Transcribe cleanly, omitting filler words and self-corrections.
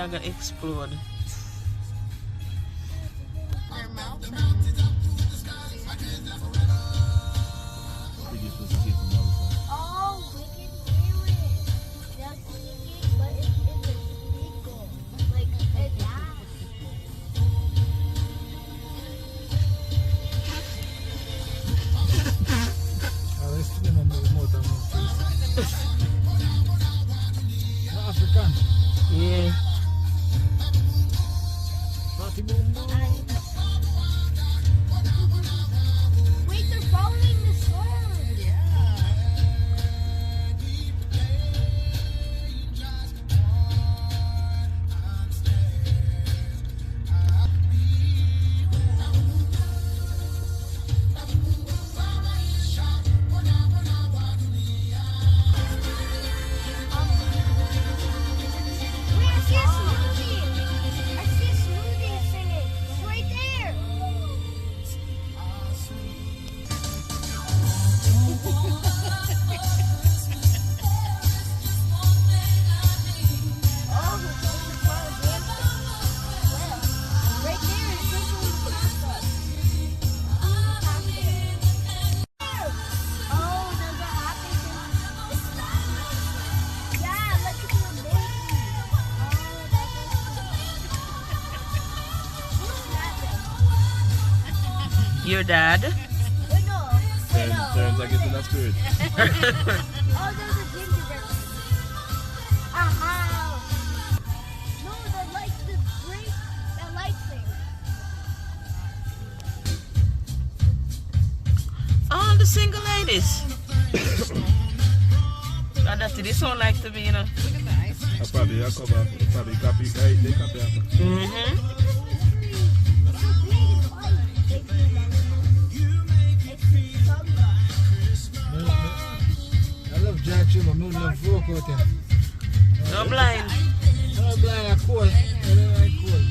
not gonna explode. Their mouth. Oh, we can hear it. They're singing, but it's in the speaker. Like, it's loud. African. Yeah. Party boom boom. Wait, they're following the song. Yeah. Wait, I see a smoothie. I see a smoothie singing. It's right there. Oh, who told the choir dancing? Well, right there is Crystal in the bathtub. Oh, there's a happy thing. It's not. Yeah, let's do a baby. Oh, that's Who's that? Your dad? Wait, no. Wait, no. Turns like it's in that spirit. Oh, there's a gingerbread. Aha! No, the light, the break, that light thing. Oh, the single ladies. God, that's this one like to be, you know. Look at the ice cream. That's probably a cover. Probably copy. Hey, they copy after. Mm-hmm. It's so big and white. It's sunlight. I love Jack Chill, but I love folk out there. No blind. I'm blind, I'm cool. I don't like cool.